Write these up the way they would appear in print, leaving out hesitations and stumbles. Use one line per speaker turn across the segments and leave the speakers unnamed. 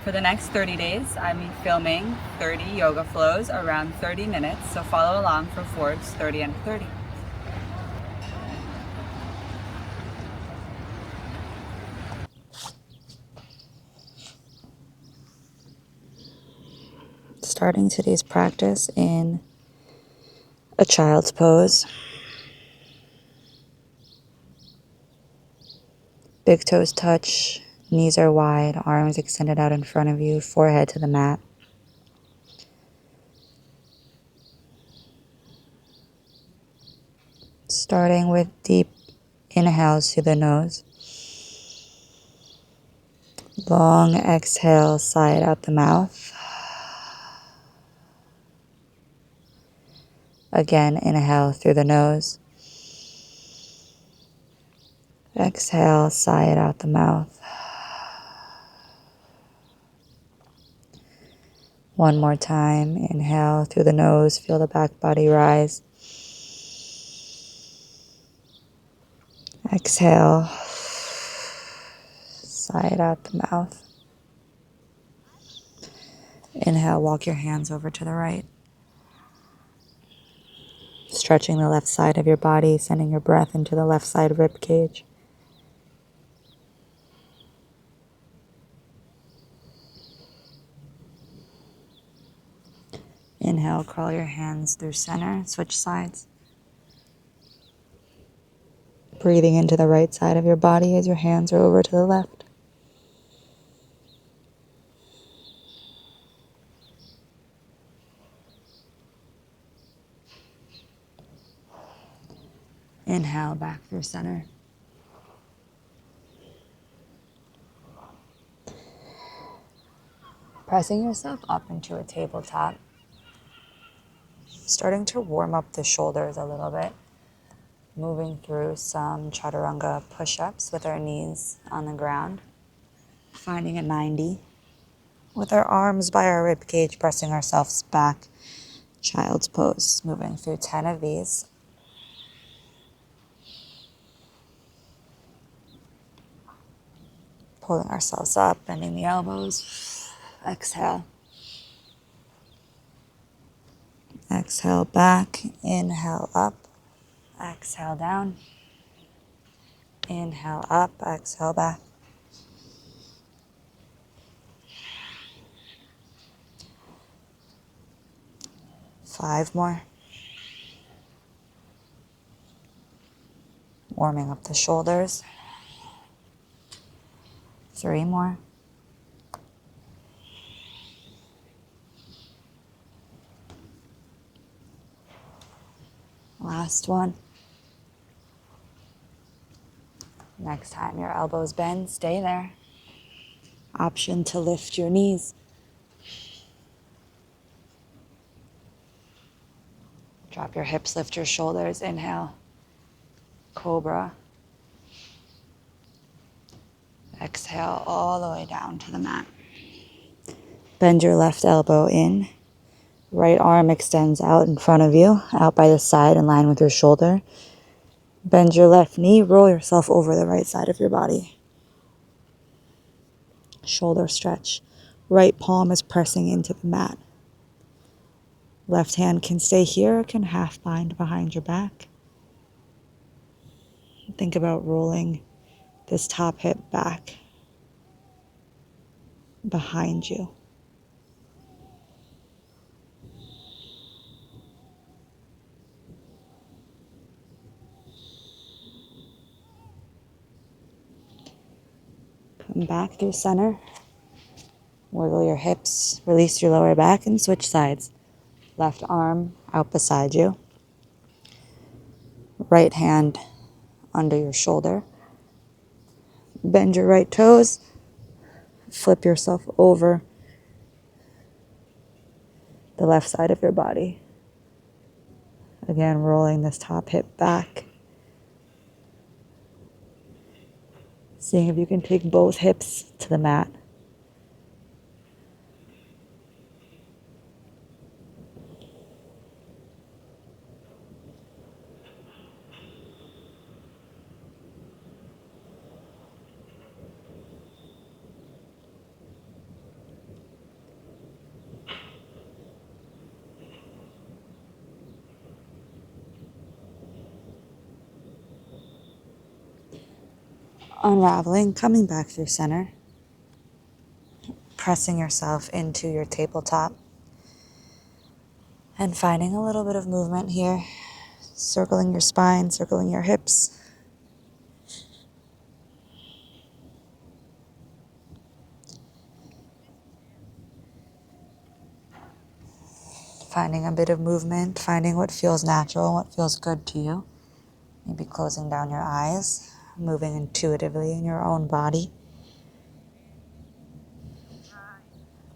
For the next 30 days, I'm filming 30 yoga flows around 30 minutes, so follow along for Forbes 30 Under 30. Starting today's practice in a child's pose. Big toes touch, knees are wide, arms extended out in front of you, forehead to the mat. Starting with deep inhales through the nose. Long exhale, sigh it out the mouth. Again, inhale through the nose. Exhale, sigh it out the mouth. One more time. Inhale through the nose. Feel the back body rise. Exhale. Sigh it out the mouth. Inhale, walk your hands over to the right. Stretching the left side of your body, sending your breath into the left side rib cage. Inhale, crawl your hands through center, switch sides. Breathing into the right side of your body as your hands are over to the left. Inhale, back through center. Pressing yourself up into a tabletop. Starting to warm up the shoulders a little bit. Moving through some chaturanga push-ups with our knees on the ground. Finding a 90. With our arms by our rib cage, pressing ourselves back. Child's pose. Moving through 10 of these. Pulling ourselves up, bending the elbows. Exhale. Exhale back. Inhale up. Exhale down. Inhale up. Exhale back. Five more. Warming up the shoulders. 3 more. Last one. Next time your elbows bend, stay there. Option to lift your knees. Drop your hips, lift your shoulders. Inhale, cobra. Exhale all the way down to the mat. Bend your left elbow in. Right arm extends out in front of you, out by the side in line with your shoulder. Bend your left knee, roll yourself over the right side of your body. Shoulder stretch. Right palm is pressing into the mat. Left hand can stay here or can half bind behind your back. Think about rolling this top hip back behind you. Come back through center. Wiggle your hips, release your lower back, and switch sides. Left arm out beside you. Right hand under your shoulder. Bend your right toes. Flip yourself over the left side of your body. Again, rolling this top hip back. Seeing if you can take both hips to the mat. Unraveling, coming back through center, pressing yourself into your tabletop, and finding a little bit of movement here, circling your spine, circling your hips. Finding a bit of movement, finding what feels natural, what feels good to you. Maybe closing down your eyes, moving intuitively in your own body.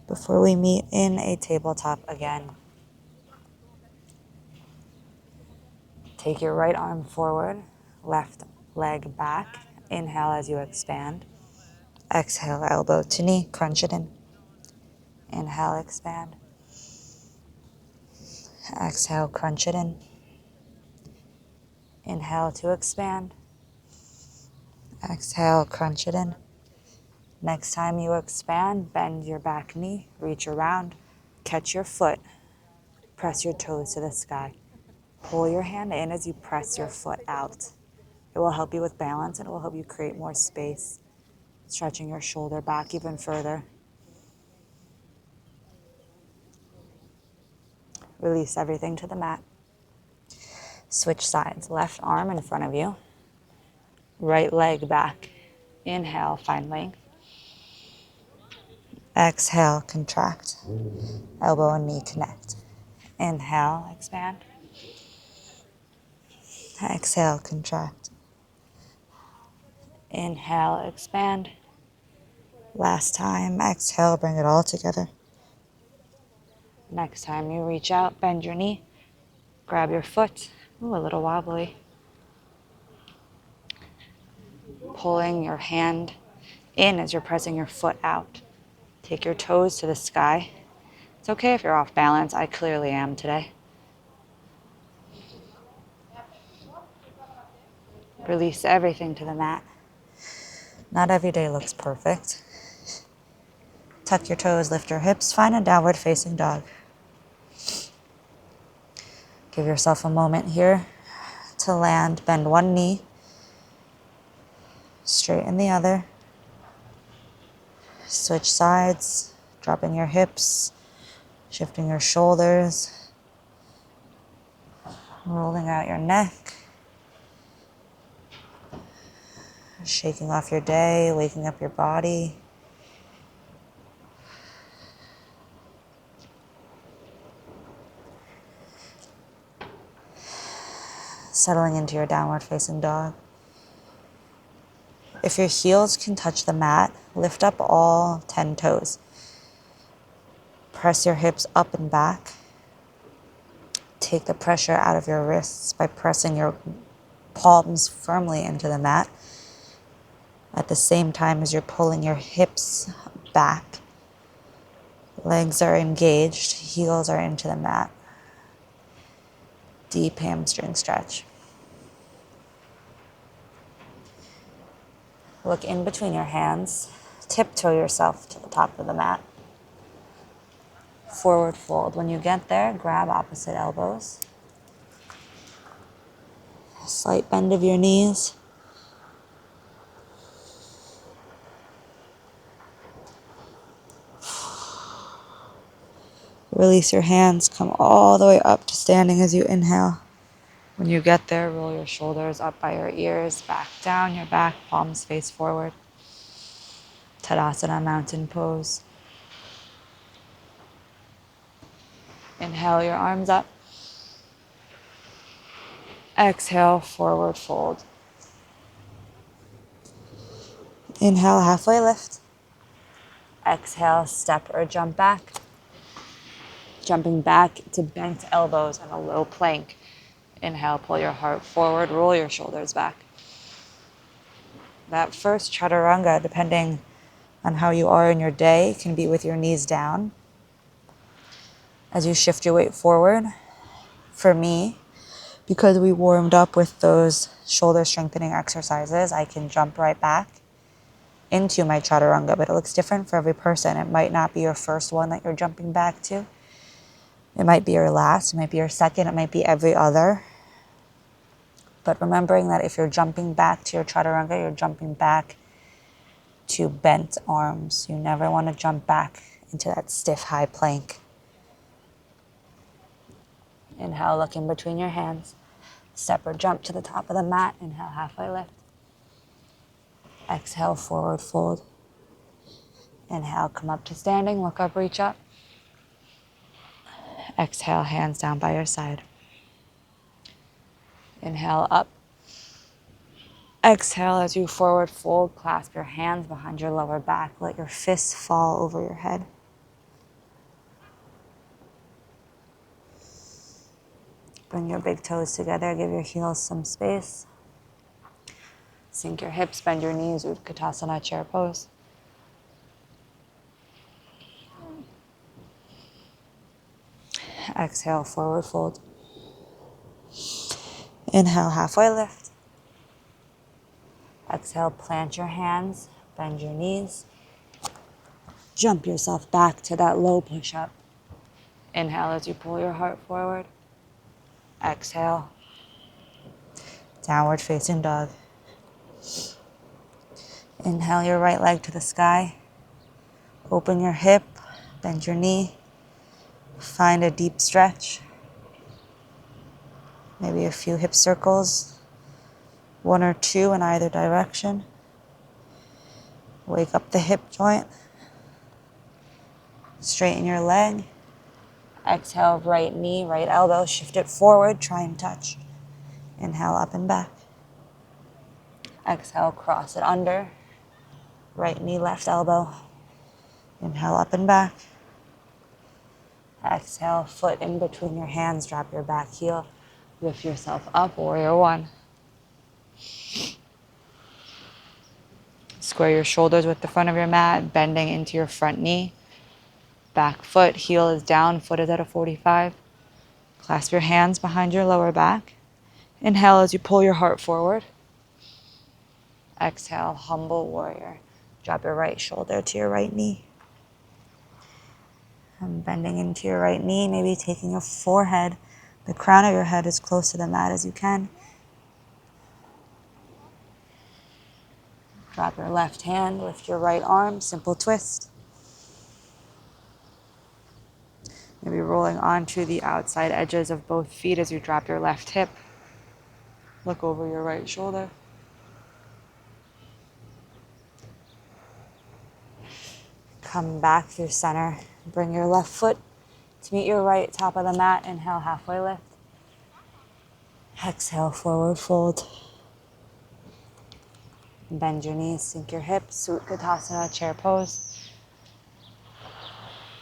Before we meet in a tabletop again, take your right arm forward, left leg back. Inhale as you expand. Exhale, elbow to knee, crunch it in. Inhale, expand. Exhale, crunch it in. Inhale to expand. Exhale, crunch it in. Next time you expand, bend your back knee, reach around, catch your foot, press your toes to the sky. Pull your hand in as you press your foot out. It will help you with balance and it will help you create more space, stretching your shoulder back even further. Release everything to the mat. Switch sides, left arm in front of you, right leg back. Inhale, find length. Exhale, contract. Elbow and knee connect. Inhale, expand. Exhale, contract. Inhale, expand. Last time, exhale, bring it all together. Next time you reach out, bend your knee, grab your foot. Ooh, a little wobbly. Pulling your hand in as you're pressing your foot out. Take your toes to the sky. It's okay if you're off balance. I clearly am today. Release everything to the mat. Not every day looks perfect. Tuck your toes, lift your hips, find a downward facing dog. Give yourself a moment here to land. Bend one knee, straighten the other. Switch sides, dropping your hips, shifting your shoulders, rolling out your neck, shaking off your day, waking up your body. Settling into your downward facing dog. If your heels can touch the mat, lift up all 10 toes. Press your hips up and back. Take the pressure out of your wrists by pressing your palms firmly into the mat at the same time as you're pulling your hips back. Legs are engaged, heels are into the mat. Deep hamstring stretch. Look in between your hands. Tiptoe yourself to the top of the mat. Forward fold. When you get there, grab opposite elbows. A slight bend of your knees. Release your hands. Come all the way up to standing as you inhale. When you get there, roll your shoulders up by your ears, back down your back, palms face forward. Tadasana, mountain pose. Inhale your arms up. Exhale, forward fold. Inhale, halfway lift. Exhale, step or jump back. Jumping back to bent elbows and a low plank. Inhale, pull your heart forward, roll your shoulders back. That first chaturanga, depending on how you are in your day, can be with your knees down. As you shift your weight forward, for me, because we warmed up with those shoulder strengthening exercises, I can jump right back into my chaturanga, but it looks different for every person. It might not be your first one that you're jumping back to. It might be your last, it might be your second, it might be every other. But remembering that if you're jumping back to your chaturanga, you're jumping back to bent arms. You never want to jump back into that stiff high plank. Inhale, look in between your hands. Step or jump to the top of the mat. Inhale, halfway lift. Exhale, forward fold. Inhale, come up to standing, look up, reach up. Exhale, hands down by your side. Inhale, up. Exhale, as you forward fold, clasp your hands behind your lower back. Let your fists fall over your head. Bring your big toes together, give your heels some space. Sink your hips, bend your knees, Utkatasana chair pose. Exhale, forward fold. Inhale, halfway lift. Exhale, plant your hands, bend your knees. Jump yourself back to that low push-up. Inhale as you pull your heart forward. Exhale, downward facing dog. Inhale your right leg to the sky. Open your hip, bend your knee. Find a deep stretch. Maybe a few hip circles, 1 or 2 in either direction. Wake up the hip joint. Straighten your leg. Exhale, right knee, right elbow, shift it forward, try and touch. Inhale, up and back. Exhale, cross it under. Right knee, left elbow. Inhale, up and back. Exhale, foot in between your hands, drop your back heel. Lift yourself up, warrior one. Square your shoulders with the front of your mat, bending into your front knee. Back foot, heel is down, foot is at a 45. Clasp your hands behind your lower back. Inhale as you pull your heart forward. Exhale, humble warrior. Drop your right shoulder to your right knee. And bending into your right knee, maybe taking your forehead, the crown of your head as close to the mat as you can. Drop your left hand, lift your right arm, simple twist. Maybe rolling onto the outside edges of both feet as you drop your left hip. Look over your right shoulder. Come back through center. Bring your left foot to meet your right top of the mat. Inhale, halfway lift. Exhale, forward fold. Bend your knees, sink your hips, Utkatasana chair pose.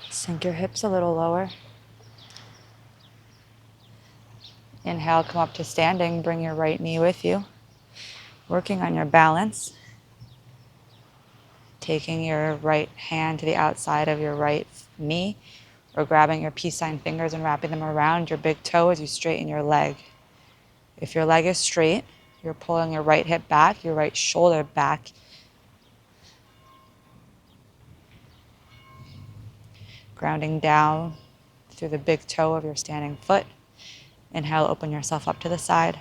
Sink your hips a little lower. Inhale, come up to standing, bring your right knee with you. Working on your balance. Taking your right hand to the outside of your right knee, or grabbing your peace sign fingers and wrapping them around your big toe as you straighten your leg. If your leg is straight, you're pulling your right hip back, your right shoulder back. Grounding down through the big toe of your standing foot. Inhale, open yourself up to the side.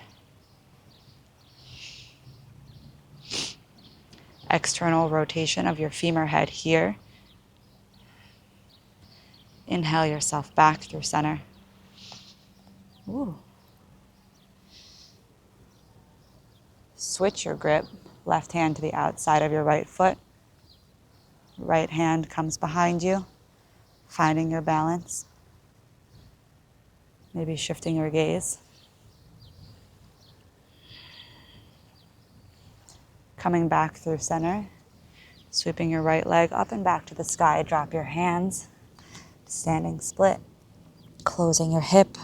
External rotation of your femur head here. Inhale yourself back through center. Ooh. Switch your grip. Left hand to the outside of your right foot. Right hand comes behind you, finding your balance. Maybe shifting your gaze. Coming back through center. Sweeping your right leg up and back to the sky. Drop your hands. Standing split. Closing your hip.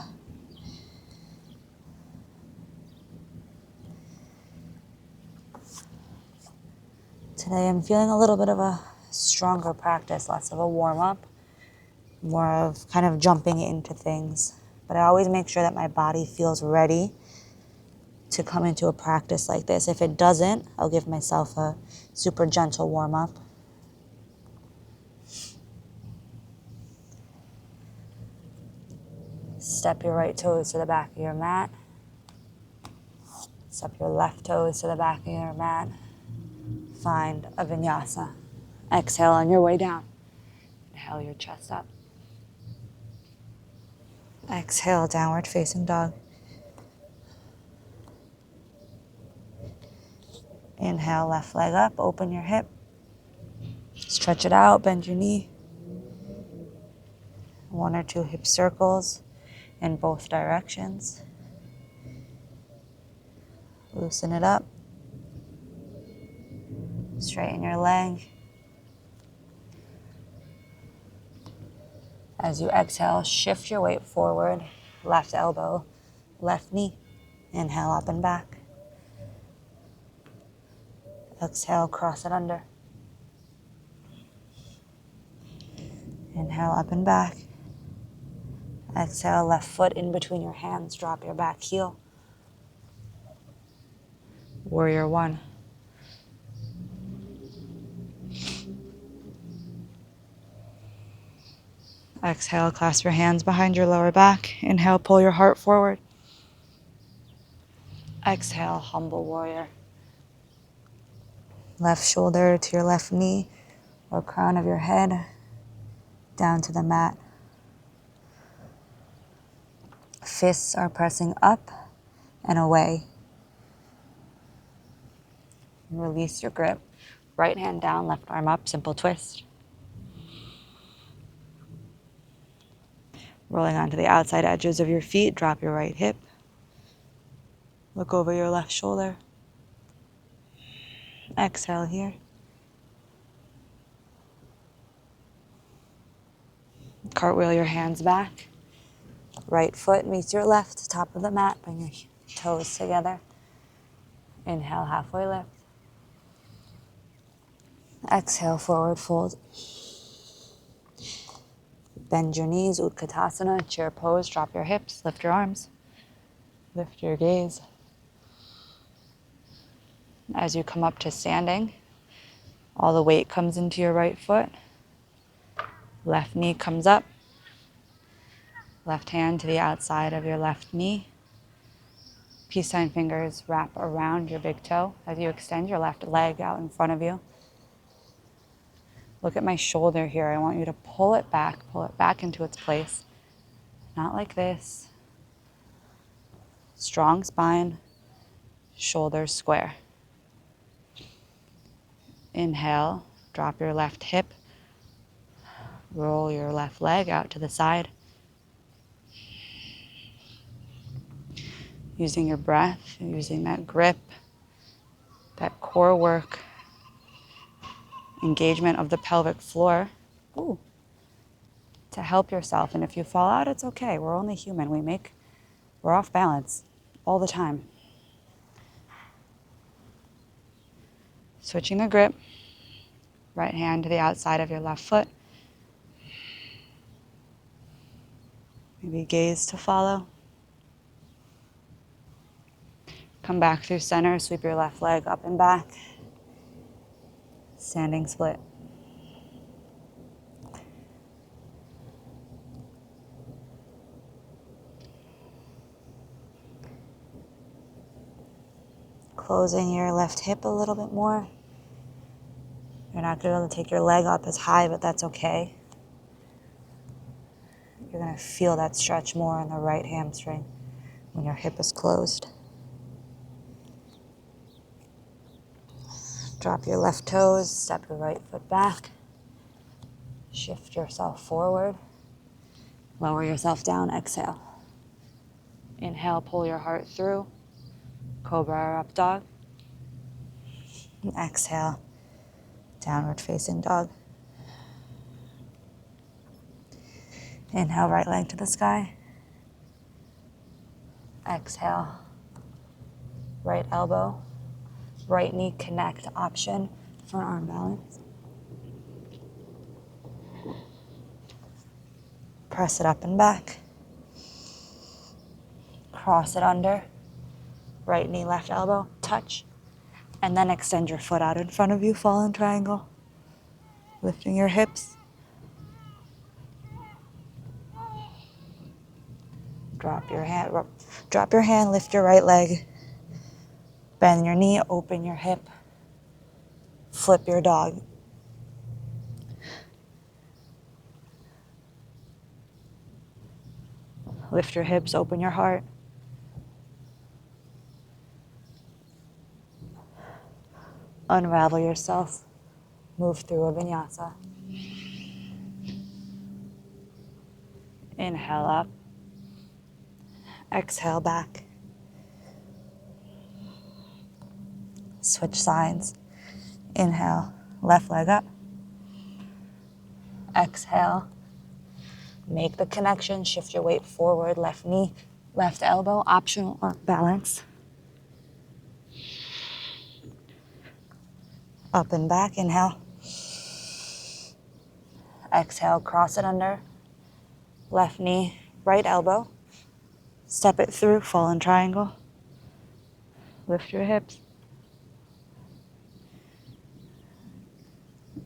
Today I'm feeling a little bit of a stronger practice, less of a warm-up, more of kind of jumping into things. But I always make sure that my body feels ready to come into a practice like this. If it doesn't, I'll give myself a super gentle warm-up. Step your right toes to the back of your mat. Step your left toes to the back of your mat. Find a vinyasa. Exhale on your way down. Inhale your chest up. Exhale, downward facing dog. Inhale, left leg up, open your hip. Stretch it out, bend your knee. 1 or 2 hip circles in both directions. Loosen it up. Straighten your leg. As you exhale, shift your weight forward. Left elbow, left knee. Inhale, up and back. Exhale, cross it under. Inhale, up and back. Exhale, left foot in between your hands. Drop your back heel. Warrior 1. Exhale, clasp your hands behind your lower back. Inhale, pull your heart forward. Exhale, humble warrior. Left shoulder to your left knee or crown of your head down to the mat. Fists are pressing up and away. Release your grip. Right hand down, left arm up, simple twist. Rolling onto the outside edges of your feet, drop your right hip. Look over your left shoulder. Exhale here. Cartwheel your hands back. Right foot meets your left, top of the mat. Bring your toes together. Inhale, halfway lift. Exhale, forward fold. Bend your knees, Utkatasana, chair pose. Drop your hips, lift your arms. Lift your gaze. As you come up to standing, all the weight comes into your right foot. Left knee comes up. Left hand to the outside of your left knee. Peace sign fingers wrap around your big toe as you extend your left leg out in front of you. Look at my shoulder here. I want you to pull it back into its place. Not like this. Strong spine, shoulders square. Inhale, drop your left hip. Roll your left leg out to the side. Using your breath, using that grip, that core work, engagement of the pelvic floor. Ooh. To help yourself. And if you fall out, it's okay. We're only human. We're off balance all the time. Switching the grip. Right hand to the outside of your left foot. Maybe gaze to follow. Come back through center. Sweep your left leg up and back. Standing split. Closing your left hip a little bit more. You're not going to be able to take your leg up as high, but that's okay. You're going to feel that stretch more in the right hamstring when your hip is closed. Drop your left toes, step your right foot back. Shift yourself forward. Lower yourself down, exhale. Inhale, pull your heart through. Cobra or up dog. And exhale, downward facing dog. Inhale, right leg to the sky. Exhale, right elbow, right knee connect option for arm balance. Press it up and back. Cross it under. Right knee, left elbow, touch. And then extend your foot out in front of you, fallen triangle. Lifting your hips. Drop your hand, lift your right leg. Bend your knee, open your hip, flip your dog. Lift your hips, open your heart. Unravel yourself. Move through a vinyasa. Inhale up. Exhale back. Switch sides. Inhale, left leg up. Exhale. Make the connection. Shift your weight forward. Left knee, left elbow. Optional arc balance. Up and back. Inhale. Exhale, cross it under. Left knee, right elbow. Step it through, fallen triangle. Lift your hips.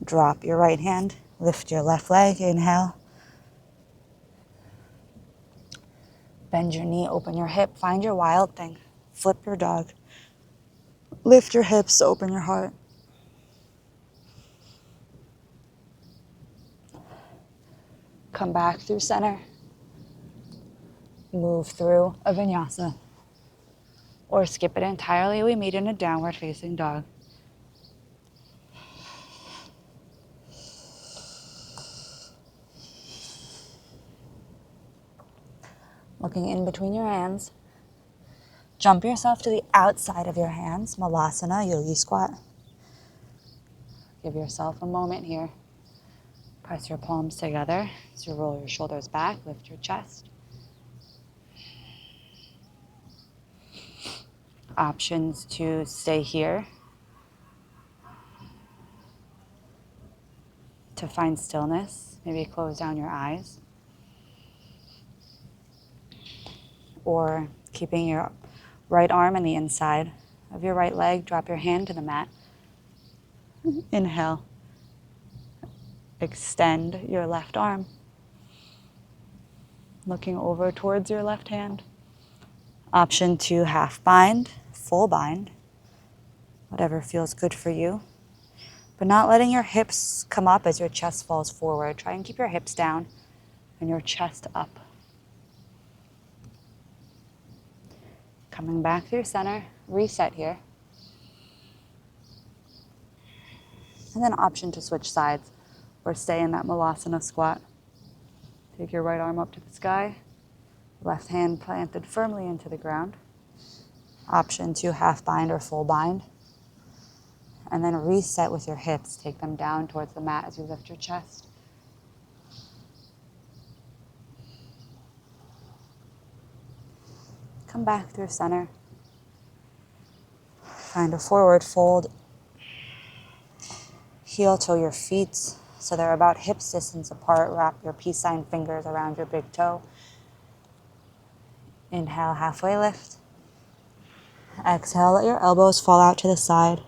Drop your right hand. Lift your left leg. Inhale. Bend your knee, open your hip. Find your wild thing. Flip your dog. Lift your hips, open your heart. Come back through center. Move through a vinyasa. Or skip it entirely. We meet in a downward facing dog. Looking in between your hands. Jump yourself to the outside of your hands. Malasana, yogi squat. Give yourself a moment here. Press your palms together as you roll your shoulders back. Lift your chest. Options to stay here. To find stillness. Maybe close down your eyes. Or keeping your right arm on the inside of your right leg. Drop your hand to the mat. Inhale. Extend your left arm. Looking over towards your left hand. Option 2, half bind, full bind. Whatever feels good for you. But not letting your hips come up as your chest falls forward. Try and keep your hips down and your chest up. Coming back through center, reset here. And then option to switch sides or stay in that Malasana squat. Take your right arm up to the sky, left hand planted firmly into the ground. Option 2, half bind or full bind. And then reset with your hips. Take them down towards the mat as you lift your chest. Come back through center. Find a forward fold. Heel toe your feet so they're about hips distance apart. Wrap your peace sign fingers around your big toe. Inhale, halfway lift. Exhale, let your elbows fall out to the side.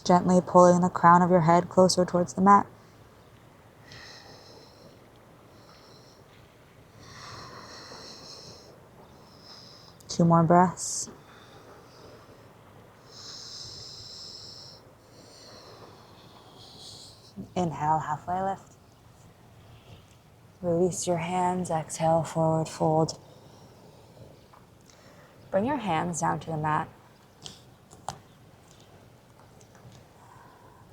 Gently pulling the crown of your head closer towards the mat. Two more breaths. Inhale, halfway lift. Release your hands. Exhale, forward fold. Bring your hands down to the mat.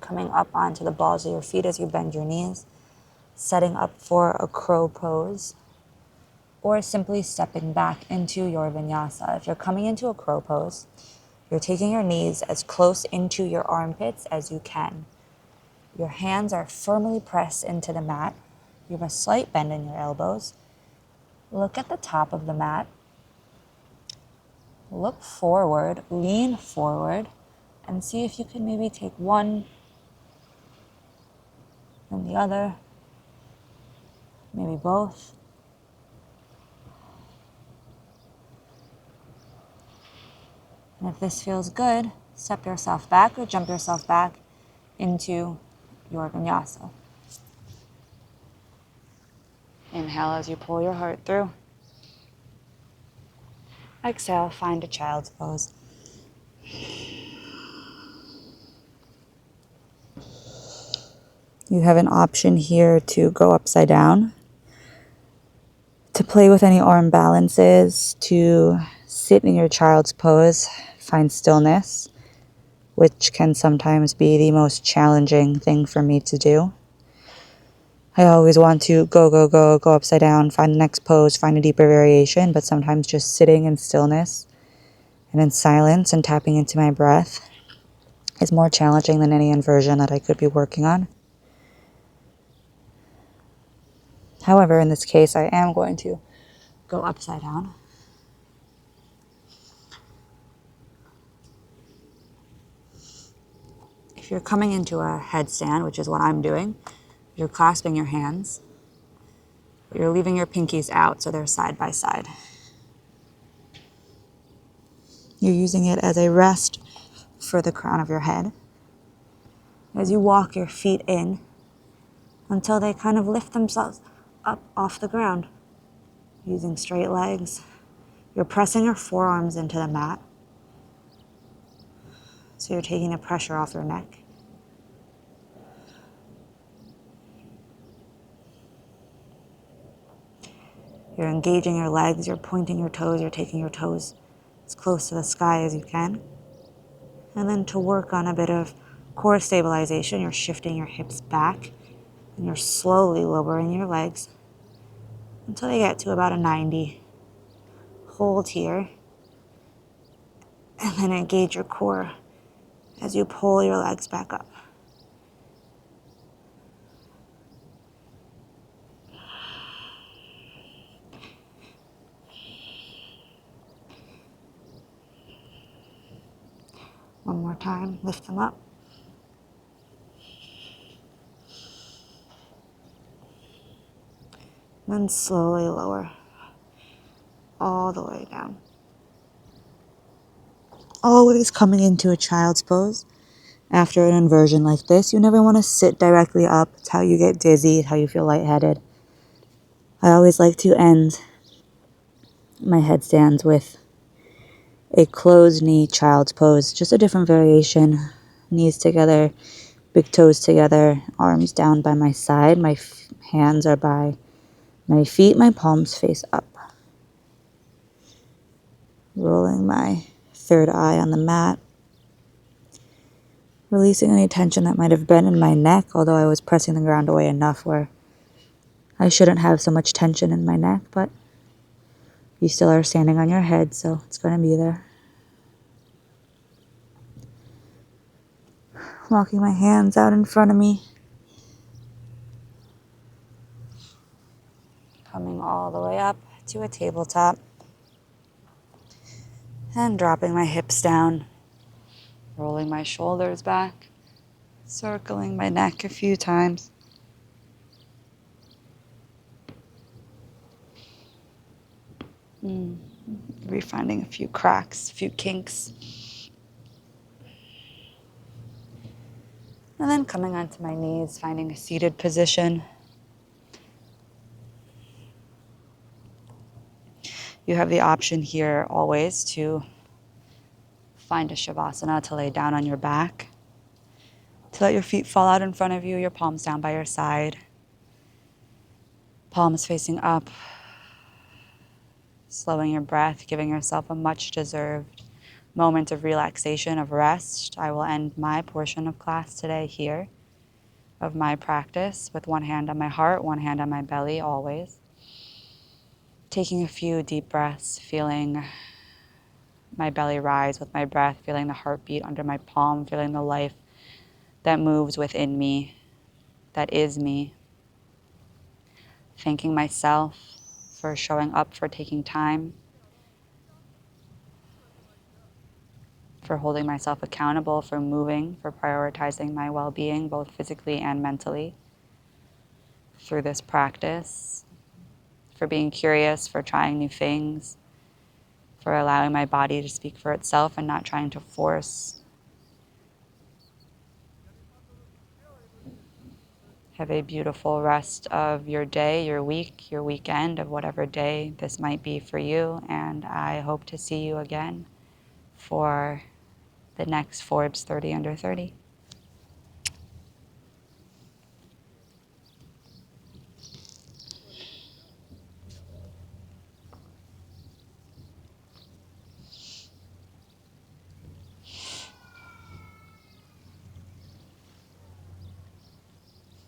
Coming up onto the balls of your feet as you bend your knees. Setting up for a crow pose. Or simply stepping back into your vinyasa. If you're coming into a crow pose, you're taking your knees as close into your armpits as you can. Your hands are firmly pressed into the mat. You have a slight bend in your elbows. Look at the top of the mat. Look forward, lean forward, and see if you can maybe take one and the other, maybe both. And if this feels good, step yourself back or jump yourself back into your vinyasa. Inhale as you pull your heart through. Exhale, find a child's pose. You have an option here to go upside down, to play with any arm balances, to sit in your child's pose, find stillness, which can sometimes be the most challenging thing for me to do. I always want to go upside down, find the next pose, find a deeper variation, but sometimes just sitting in stillness and in silence and tapping into my breath is more challenging than any inversion that I could be working on. However, in this case, I am going to go upside down. If you're coming into a headstand, which is what I'm doing, you're clasping your hands, but you're leaving your pinkies out so they're side by side. You're using it as a rest for the crown of your head as you walk your feet in until they kind of lift themselves up off the ground. Using straight legs, you're pressing your forearms into the mat, so you're taking the pressure off your neck. You're engaging your legs, you're pointing your toes, you're taking your toes as close to the sky as you can. And then to work on a bit of core stabilization, you're shifting your hips back and you're slowly lowering your legs until they get to about a 90. Hold here and then engage your core as you pull your legs back up. One more time, lift them up. Then slowly lower all the way down. Always coming into a child's pose. After an inversion like this, you never want to sit directly up. It's how you get dizzy, it's how you feel lightheaded. I always like to end my headstands with a closed knee child's pose, just a different variation. Knees together, big toes together, arms down by my side. My hands are by my feet, my palms face up. Rolling my third eye on the mat. Releasing any tension that might have been in my neck, although I was pressing the ground away enough where I shouldn't have so much tension in my neck, but you still are standing on your head, so it's going to be there. Walking my hands out in front of me. Coming all the way up to a tabletop. And dropping my hips down. Rolling my shoulders back. Circling my neck a few times. Refinding a few cracks, a few kinks. And then coming onto my knees, finding a seated position. You have the option here always to find a shavasana, to lay down on your back, to let your feet fall out in front of you, your palms down by your side, palms facing up, slowing your breath, giving yourself a much deserved moment of relaxation, of rest. I will end my portion of class today here, of my practice, with one hand on my heart, one hand on my belly, always. Taking a few deep breaths, feeling my belly rise with my breath, feeling the heartbeat under my palm, feeling the life that moves within me, that is me. Thanking myself for showing up, for taking time, for holding myself accountable, for moving, for prioritizing my well-being, both physically and mentally, through this practice, for being curious, for trying new things, for allowing my body to speak for itself and not trying to force Have a beautiful rest of your day, your week, your weekend, of whatever day this might be for you. And I hope to see you again for the next Forbes 30 Under 30.